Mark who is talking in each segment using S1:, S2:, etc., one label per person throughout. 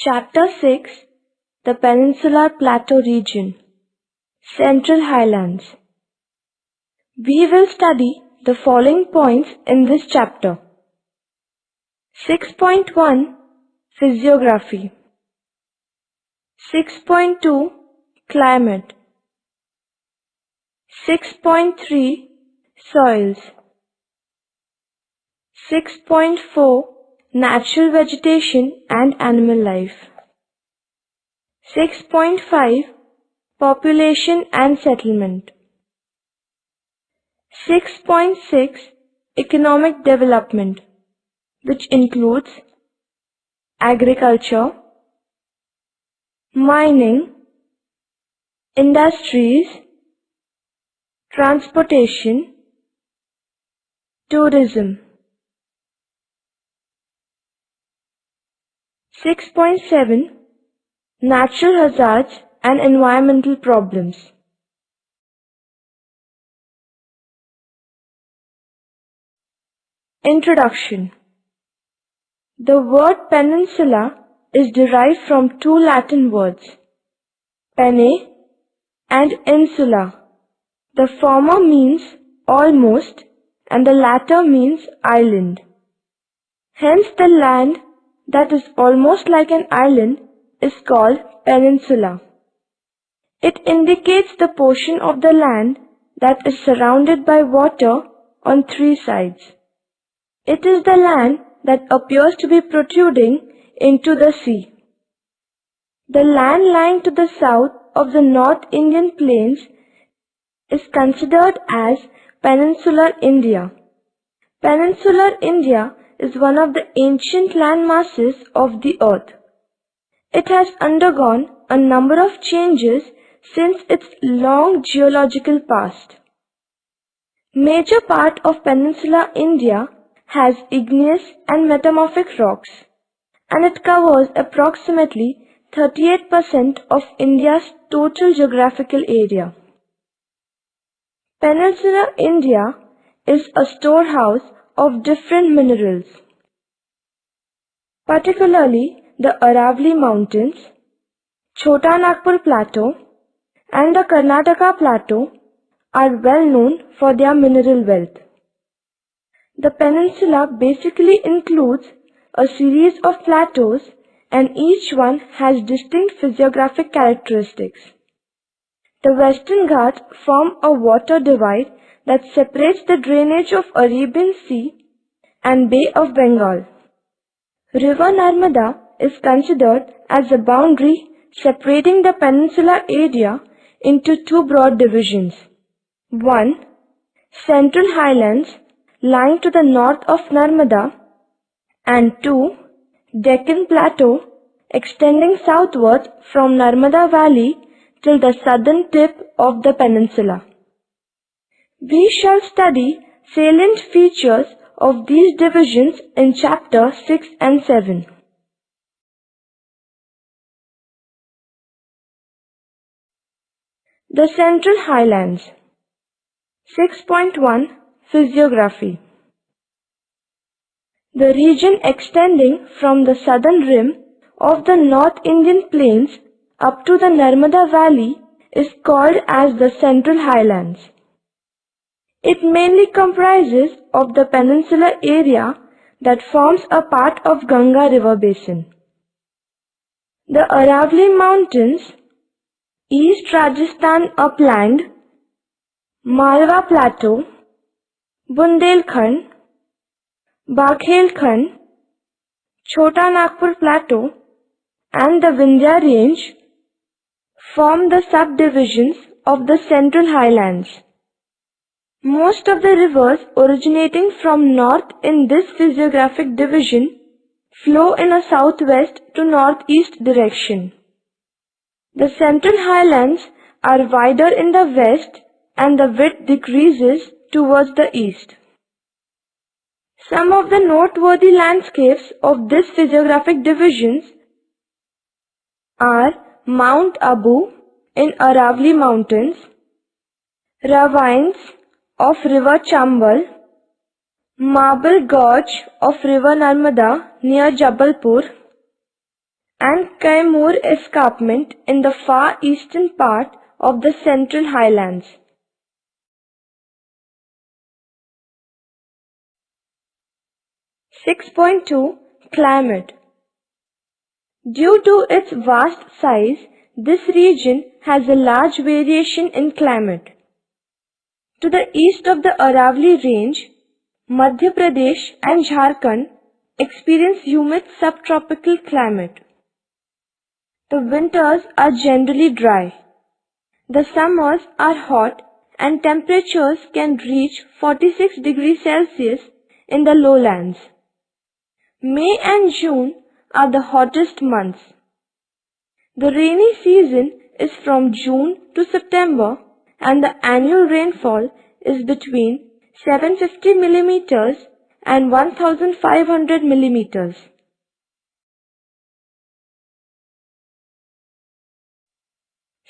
S1: Chapter 6 The Peninsular Plateau Region Central Highlands. We will study the following points in this chapter. 6.1 Physiography. 6.2 Climate. 6.3 Soils. 6.4 Natural vegetation and animal life. 6.5 Population and settlement. 6.6 Economic development, which includes agriculture, mining, industries, transportation, tourism. 6.7 Natural hazards and environmental problems. Introduction. The word peninsula is derived from two Latin words, pene and insula. The former means almost and the latter means island. Hence the land that is almost like an island is called peninsula. It indicates the portion of the land that is surrounded by water on three sides. It is the land that appears to be protruding into the sea. The land lying to the south of the North Indian plains is considered as Peninsular India. Peninsular India is one of the ancient land masses of the earth. It has undergone a number of changes since its long geological past. Major part of Peninsular India has igneous and metamorphic rocks, and it covers approximately 38% of India's total geographical area. Peninsular India is a storehouse of different minerals. Particularly the Aravalli Mountains, Chota Nagpur Plateau and the Karnataka Plateau are well known for their mineral wealth. The peninsula basically includes a series of plateaus and each one has distinct physiographic characteristics. The Western Ghats form a water divide that separates the drainage of Arabian Sea and Bay of Bengal. River Narmada is considered as a boundary separating the peninsular area into two broad divisions. 1. Central Highlands lying to the north of Narmada, and 2. Deccan Plateau extending southward from Narmada Valley till the southern tip of the peninsula. We shall study salient features of these divisions in chapter 6 and 7. The Central Highlands. 6.1 Physiography. The region extending from the southern rim of the North Indian Plains up to the Narmada Valley is called as the Central Highlands. It mainly comprises of the peninsular area that forms a part of Ganga River Basin. The Aravalli Mountains, East Rajasthan Upland, Malwa Plateau, Bundelkhand, Baghelkhand, Chota Nagpur Plateau and the Vindhya Range form the subdivisions of the Central Highlands. Most of the rivers originating from north in this physiographic division flow in a southwest to northeast direction. The Central Highlands are wider in the west and the width decreases towards the east. Some of the noteworthy landscapes of this physiographic divisions are Mount Abu in Aravalli Mountains, ravines of River Chambal, Marble Gorge of River Narmada near Jabalpur, and Kaimur escarpment in the far eastern part of the Central Highlands. 6.2 Climate. Due to its vast size, this region has a large variation in climate. To the east of the Aravalli Range, Madhya Pradesh and Jharkhand experience humid subtropical climate. The winters are generally dry. The summers are hot and temperatures can reach 46 degrees Celsius in the lowlands. May and June are the hottest months. The rainy season is from June to September and the annual rainfall is between 750 millimeters and 1500 millimeters.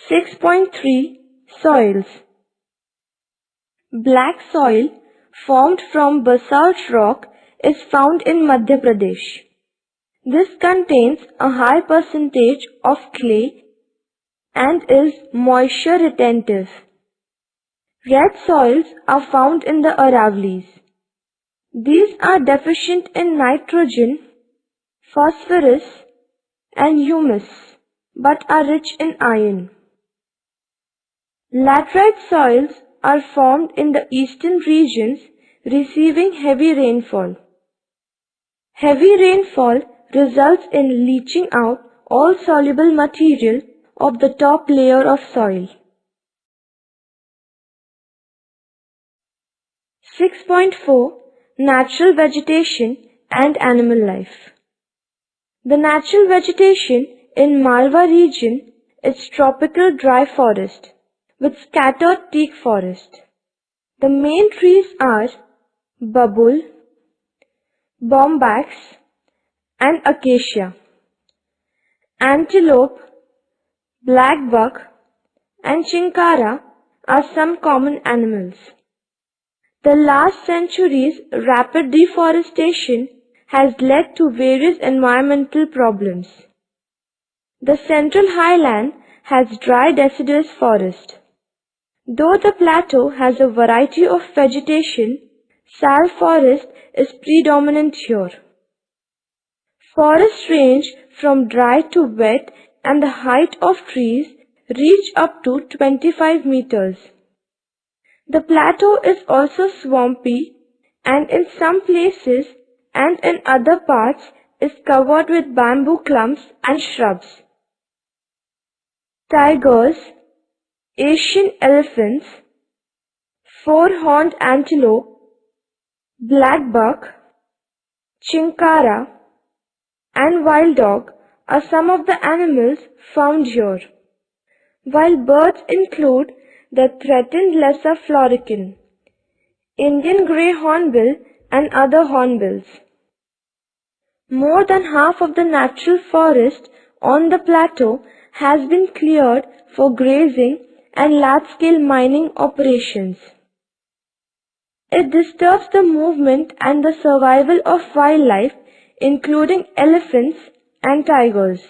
S1: 6.3 Soils. Black soil formed from basalt rock is found in Madhya Pradesh. This contains a high percentage of clay and is moisture retentive. Red soils are found in the Aravallis. These are deficient in nitrogen, phosphorus and humus but are rich in iron. Laterite soils are formed in the eastern regions receiving heavy rainfall. Heavy rainfall results in leaching out all soluble material of the top layer of soil. 6.4 Natural vegetation and animal life. The natural vegetation in Malwa region is tropical dry forest with scattered teak forest. The main trees are babul, bombax and acacia. Antelope, blackbuck and chinkara are some common animals. The last century's rapid deforestation has led to various environmental problems. The Central Highland has dry deciduous forest. Though the plateau has a variety of vegetation, sal forest is predominant here. Forests range from dry to wet and the height of trees reach up to 25 meters. The plateau is also swampy and in some places and in other parts is covered with bamboo clumps and shrubs. Tigers, Asian elephants, four-horned antelope, blackbuck, chinkara and wild dog are some of the animals found here, while birds include the threatened lesser florican, Indian grey hornbill and other hornbills. More than half of the natural forest on the plateau has been cleared for grazing and large-scale mining operations. It disturbs the movement and the survival of wildlife, including elephants and tigers.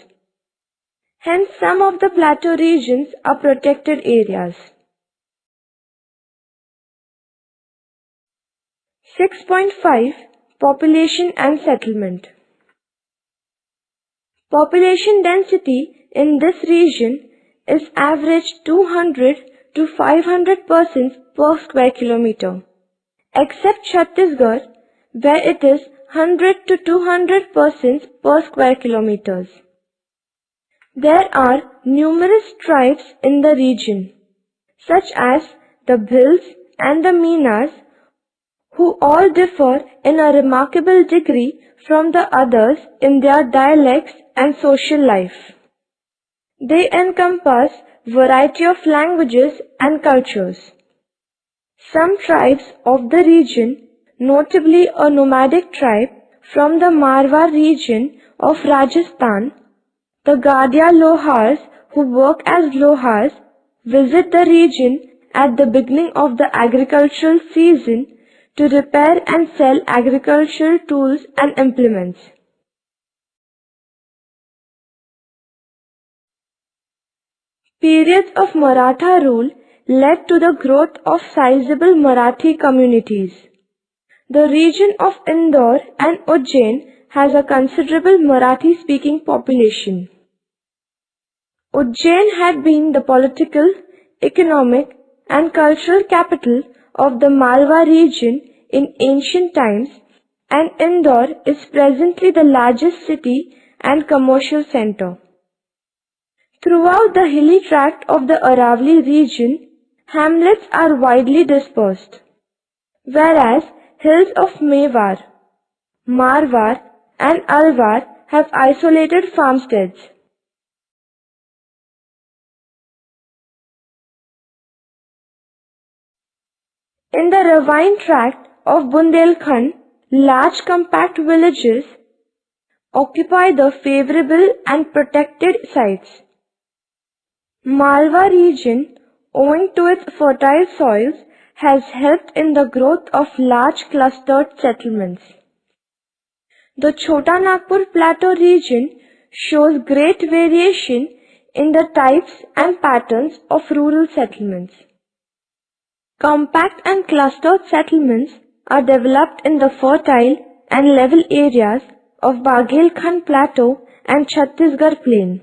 S1: Hence, some of the plateau regions are protected areas. 6.5 Population and settlement. Population density in this region is average 200 to 500 persons per square kilometer, except Chhattisgarh where it is 100 to 200 persons per square kilometers. There are numerous tribes in the region, such as the Bhils and the Meenas, who all differ in a remarkable degree from the others in their dialects and social life. They encompass variety of languages and cultures. Some tribes of the region, notably a nomadic tribe from the Marwar region of Rajasthan, the Gadia Lohars who work as Lohars, visit the region at the beginning of the agricultural season to repair and sell agricultural tools and implements. Periods of Maratha rule led to the growth of sizable Marathi communities. The region of Indore and Ujjain has a considerable Marathi-speaking population. Ujjain had been the political, economic and cultural capital of the Malwa region in ancient times, and Indore is presently the largest city and commercial center. Throughout the hilly tract of the Aravalli region, hamlets are widely dispersed, whereas hills of Mewar, Marwar and Alwar have isolated farmsteads. In the ravine tract of Bundelkhand, large compact villages occupy the favorable and protected sites. Malwa region, owing to its fertile soils, has helped in the growth of large clustered settlements. The Chota Nagpur Plateau region shows great variation in the types and patterns of rural settlements. Compact and clustered settlements are developed in the fertile and level areas of Baghelkhand Plateau and Chhattisgarh Plain.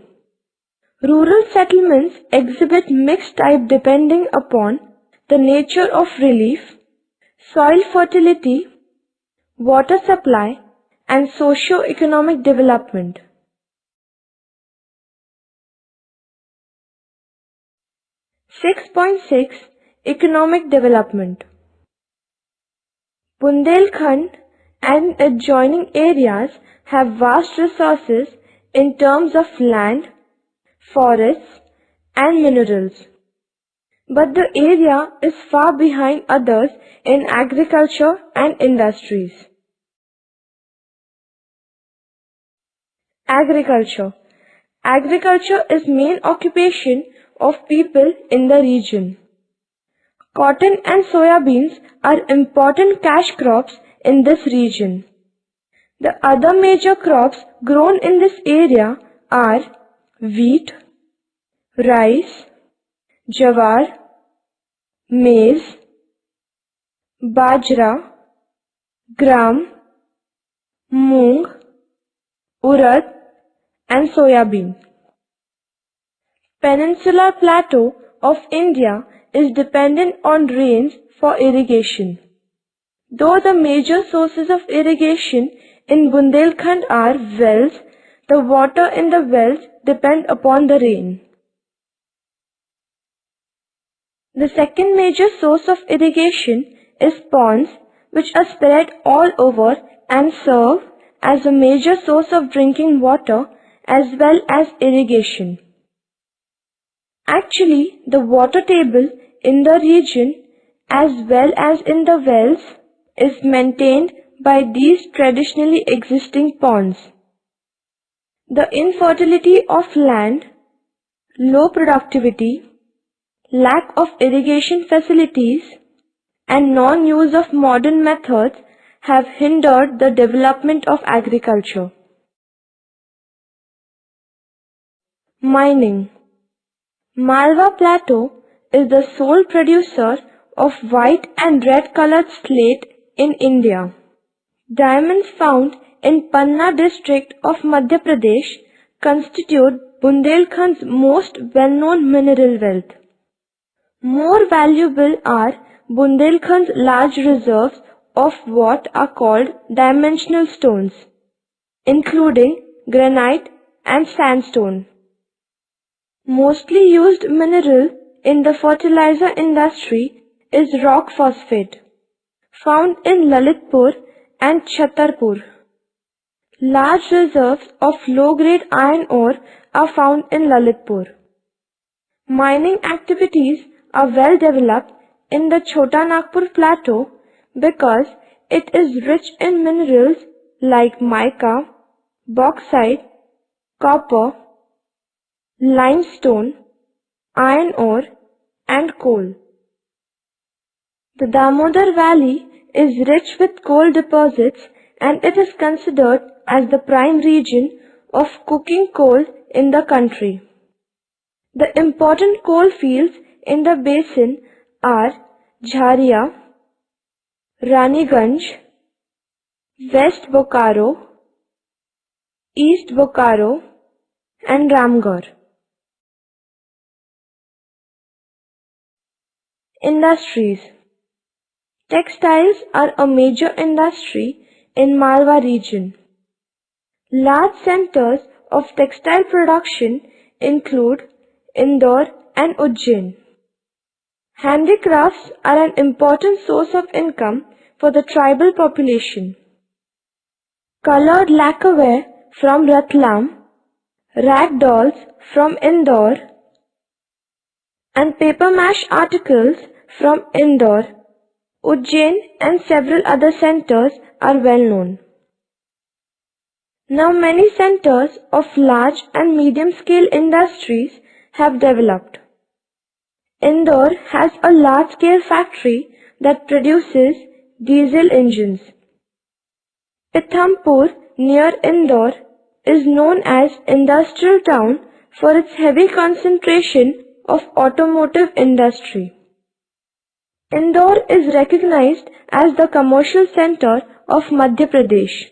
S1: Rural settlements exhibit mixed type depending upon the nature of relief, soil fertility, water supply, and socio-economic development. (6.6) Economic development. Bundelkhand and adjoining areas have vast resources in terms of land, forests, and minerals. But the area is far behind others in agriculture and industries. Agriculture. Agriculture is main occupation of people in the region. Cotton and soya beans are important cash crops in this region. The other major crops grown in this area are wheat, rice, jawar, maize, bajra, gram, moong, urad, and soya bean. Peninsular Plateau of India is dependent on rains for irrigation. Though the major sources of irrigation in Bundelkhand are wells, the water in the wells depend upon the rain. The second major source of irrigation is ponds, which are spread all over and serve as a major source of drinking water as well as irrigation. Actually, the water table in the region as well as in the wells is maintained by these traditionally existing ponds. The infertility of land, low productivity, lack of irrigation facilities, and non-use of modern methods have hindered the development of agriculture. Mining. Malwa Plateau is the sole producer of white and red colored slate in India. Diamonds found in Panna district of Madhya Pradesh constitute Bundelkhand's most well-known mineral wealth. More valuable are Bundelkhand's large reserves of what are called dimensional stones, including granite and sandstone. Mostly used mineral in the fertilizer industry is rock phosphate, found in Lalitpur and Chhatarpur. Large reserves of low-grade iron ore are found in Lalitpur. Mining activities are well developed in the Chota Nagpur Plateau because it is rich in minerals like mica, bauxite, copper, limestone, iron ore, and coal. The Damodar Valley is rich with coal deposits and it is considered as the prime region of coking coal in the country. The important coal fields in the basin are Jharia, Raniganj, West Bokaro, East Bokaro, and Ramgarh. Industries. Textiles are a major industry in Malwa region. Large centers of textile production include Indore and Ujjain. Handicrafts are an important source of income for the tribal population. Colored lacquerware from Ratlam, rag dolls from Indore, and paper mache articles from Indore, Ujjain and several other centers are well known. Now many centers of large and medium scale industries have developed. Indore has a large scale factory that produces diesel engines. Pithampur near Indore is known as industrial town for its heavy concentration of automotive industry. Indore is recognized as the commercial center of Madhya Pradesh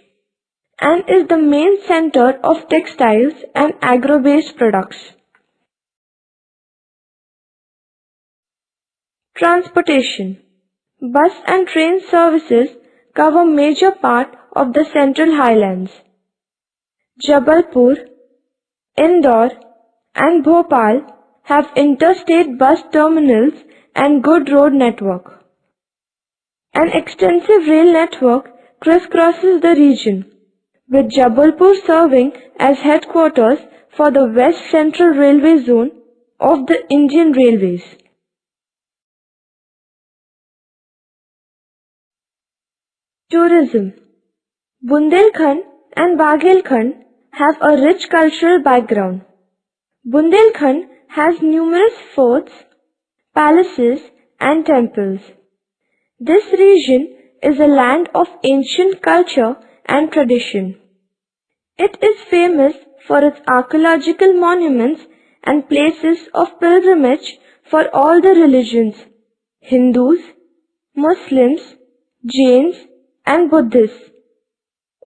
S1: and is the main center of textiles and agro-based products. Transportation. Bus and train services cover major part of the Central Highlands. Jabalpur, Indore and Bhopal have interstate bus terminals and good road network. An extensive rail network crisscrosses the region, with Jabalpur serving as headquarters for the West Central Railway Zone of the Indian Railways. Tourism. Bundelkhand and Bagelkhand have a rich cultural background. Bundelkhand has numerous forts, palaces and temples. This region is a land of ancient culture and tradition. It is famous for its archaeological monuments and places of pilgrimage for all the religions: Hindus, Muslims, Jains and Buddhists.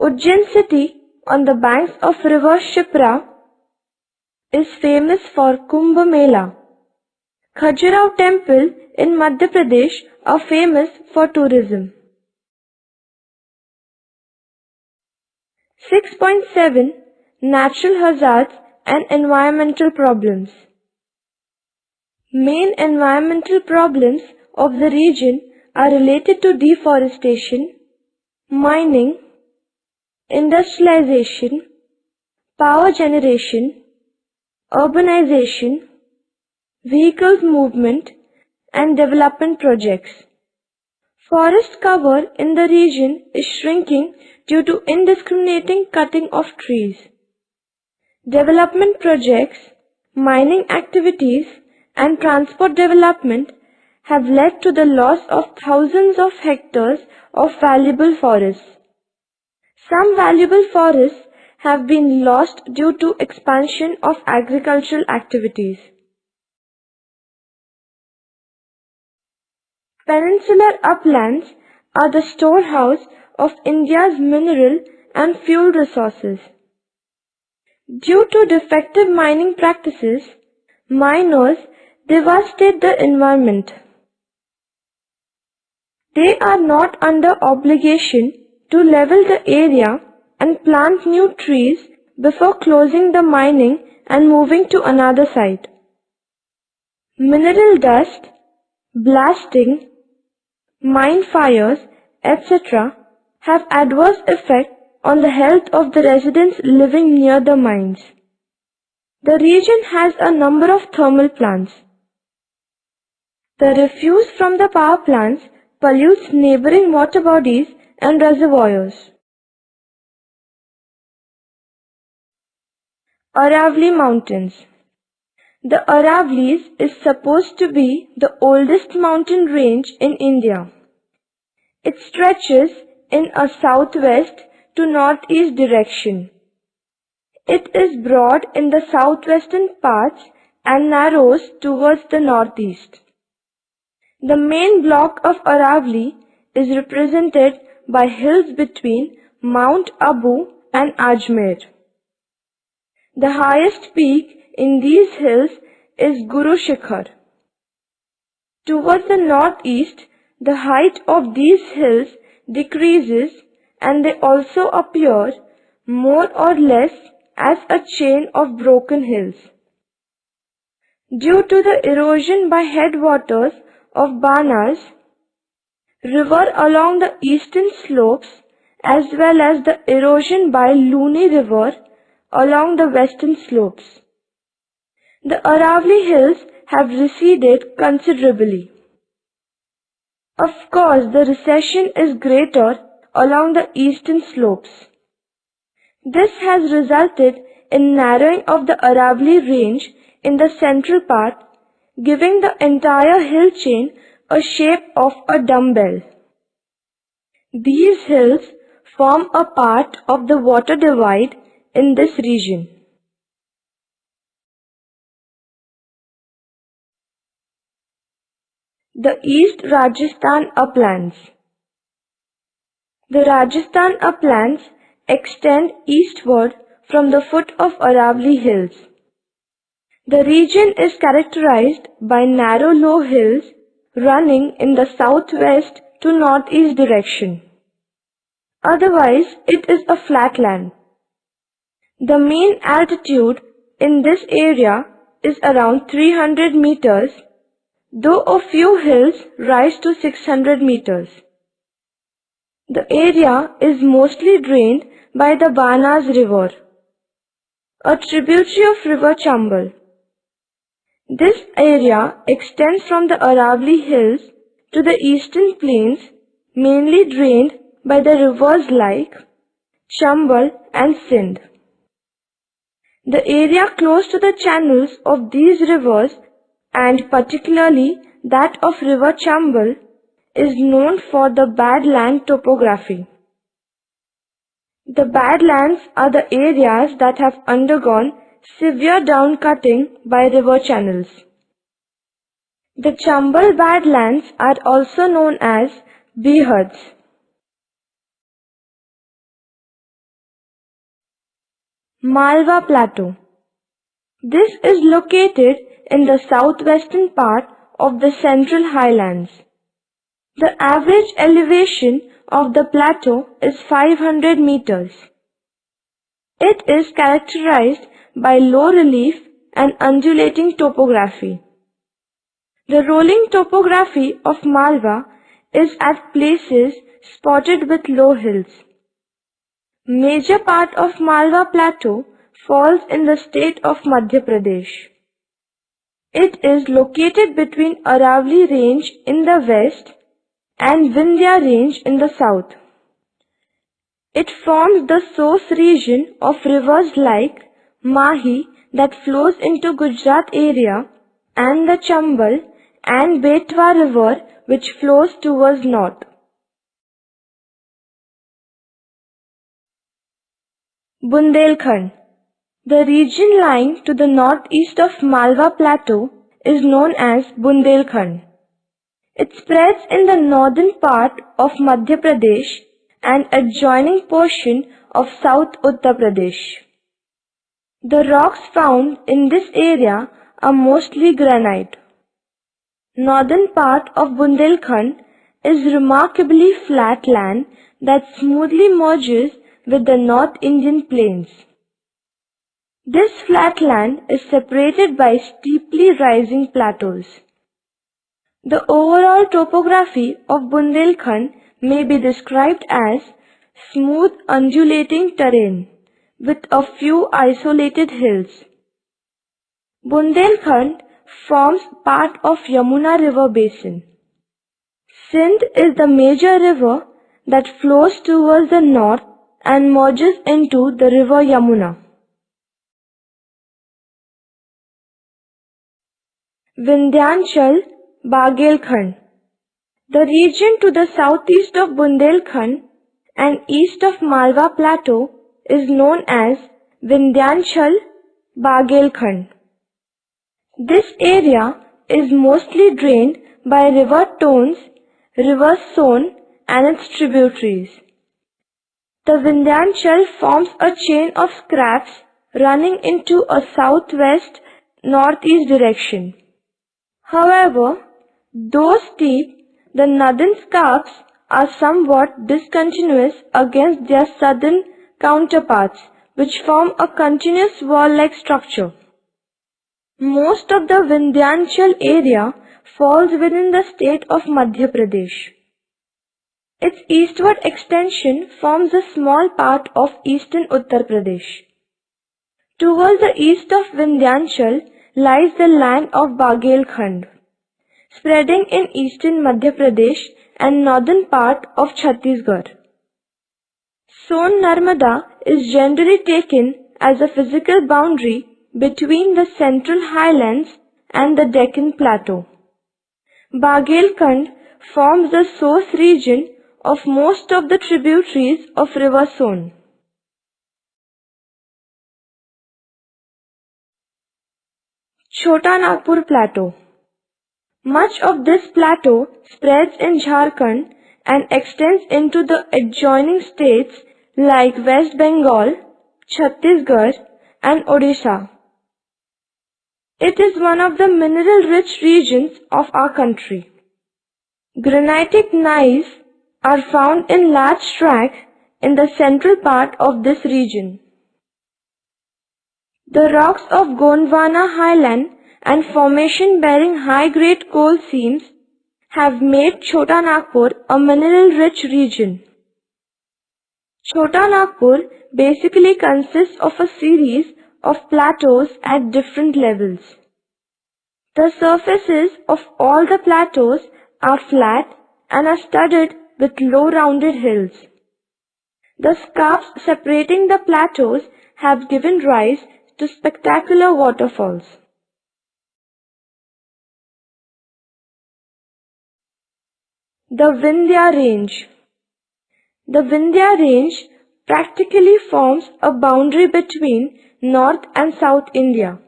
S1: Ujjain city on the banks of river Shipra is famous for Kumbh Mela. Khajuraho temple in Madhya Pradesh are famous for tourism. 6.7 Natural hazards and environmental problems. Main environmental problems of the region are related to deforestation, mining, industrialization, power generation, urbanization, vehicles movement, and development projects. Forest cover in the region is shrinking due to indiscriminating cutting of trees. Development projects, mining activities, and transport development have led to the loss of thousands of hectares of valuable forests. Some valuable forests have been lost due to expansion of agricultural activities. Peninsular uplands are the storehouse of India's mineral and fuel resources. Due to defective mining practices, miners devastate the environment. They are not under obligation to level the area and plant new trees before closing the mining and moving to another site. Mineral dust, blasting, mine fires, etc. have adverse effect on the health of the residents living near the mines. The region has a number of thermal plants. The refuse from the power plants pollutes neighboring water bodies and reservoirs. Aravalli Mountains. The Aravallis is supposed to be the oldest mountain range in India. It stretches in a southwest to northeast direction. It is broad in the southwestern parts and narrows towards the northeast. The main block of Aravali is represented by hills between Mount Abu and Ajmer. The highest peak in these hills is Guru Shikhar. Towards the northeast, the height of these hills decreases and they also appear more or less as a chain of broken hills. Due to the erosion by headwaters of Banas river along the eastern slopes as well as the erosion by Luni river along the western slopes, the Aravali hills have receded considerably. Of course, the recession is greater along the eastern slopes. This has resulted in narrowing of the Aravali range in the central part, giving the entire hill chain a shape of a dumbbell. These hills form a part of the water divide in this region. The East Rajasthan uplands. The Rajasthan uplands extend eastward from the foot of Aravali hills. The region is characterized by narrow low hills running in the southwest to northeast direction. Otherwise, it is a flatland. The mean altitude in this area is around 300 meters, though a few hills rise to 600 meters. The area is mostly drained by the Banas river, a tributary of river Chambal. This area extends from the Aravali hills to the eastern plains, mainly drained by the rivers like Chambal and Sindh. The area close to the channels of these rivers, and particularly that of river Chambal, is known for the badland topography. The badlands are the areas that have undergone severe downcutting by river channels. The Chambal badlands are also known as Behads. Malwa Plateau. This is located in the southwestern part of the Central Highlands. The average elevation of the plateau is 500 meters. It is characterized by low relief and undulating topography. The rolling topography of Malwa is at places spotted with low hills. Major part of Malwa Plateau falls in the state of Madhya Pradesh. It is located between Aravali Range in the west and Vindhya Range in the south. It forms the source region of rivers like Mahi that flows into Gujarat area and the Chambal and Betwa river which flows towards north. Bundelkhand. The region lying to the northeast of Malwa Plateau is known as Bundelkhand. It spreads in the northern part of Madhya Pradesh and adjoining portion of South Uttar Pradesh. The rocks found in this area are mostly granite. Northern part of Bundelkhand is remarkably flat land that smoothly merges with the North Indian plains. This flat land is separated by steeply rising plateaus. The overall topography of Bundelkhand may be described as smooth undulating terrain with a few isolated hills. Bundelkhand forms part of Yamuna river basin. Sindh is the major river that flows towards the north and merges into the river Yamuna. Vindhyanchal, Bagelkhand. The region to the southeast of Bundelkhand and east of Malwa Plateau is known as Vindhyanchal, Bagelkhand. This area is mostly drained by river Tons, river Son and its tributaries. The Vindhyachal forms a chain of scarps running into a southwest-northeast direction. However, though steep, the northern scarps are somewhat discontinuous against their southern counterparts, which form a continuous wall-like structure. Most of the Vindhyachal area falls within the state of Madhya Pradesh. Its eastward extension forms a small part of eastern Uttar Pradesh. Towards the east of Vindhyachal lies the land of Bagelkhand, spreading in eastern Madhya Pradesh and northern part of Chhattisgarh. Son Narmada is generally taken as a physical boundary between the central Highlands and the Deccan Plateau. Bagelkhand forms the source region of most of the tributaries of river Son. Chota Nagpur Plateau. Much of this plateau spreads in Jharkhand and extends into the adjoining states like West Bengal, Chhattisgarh and Odisha. It is one of the mineral-rich regions of our country. Granitic gneiss are found in large tracts in the central part of this region. The rocks of Gondwana Highland and formation bearing high-grade coal seams have made Chota Nagpur a mineral-rich region. Chota Nagpur basically consists of a series of plateaus at different levels. The surfaces of all the plateaus are flat and are studded with low rounded hills. The scarps separating the plateaus have given rise to spectacular waterfalls. The Vindhya Range. The Vindhya Range practically forms a boundary between North and South India.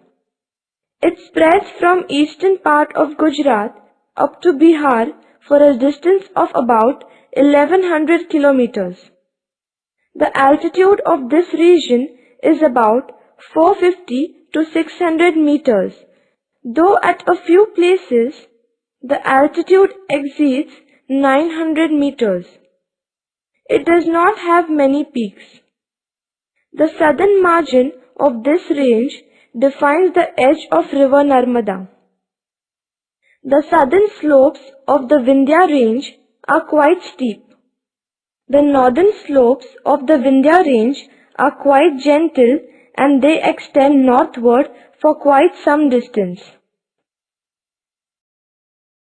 S1: It spreads from eastern part of Gujarat up to Bihar for a distance of about 1100 kilometers. The altitude of this region is about 450 to 600 meters, though at a few places the altitude exceeds 900 meters. It does not have many peaks. The southern margin of this range defines the edge of river Narmada. The southern slopes of the Vindhya range are quite steep. The northern slopes of the Vindhya range are quite gentle and they extend northward for quite some distance.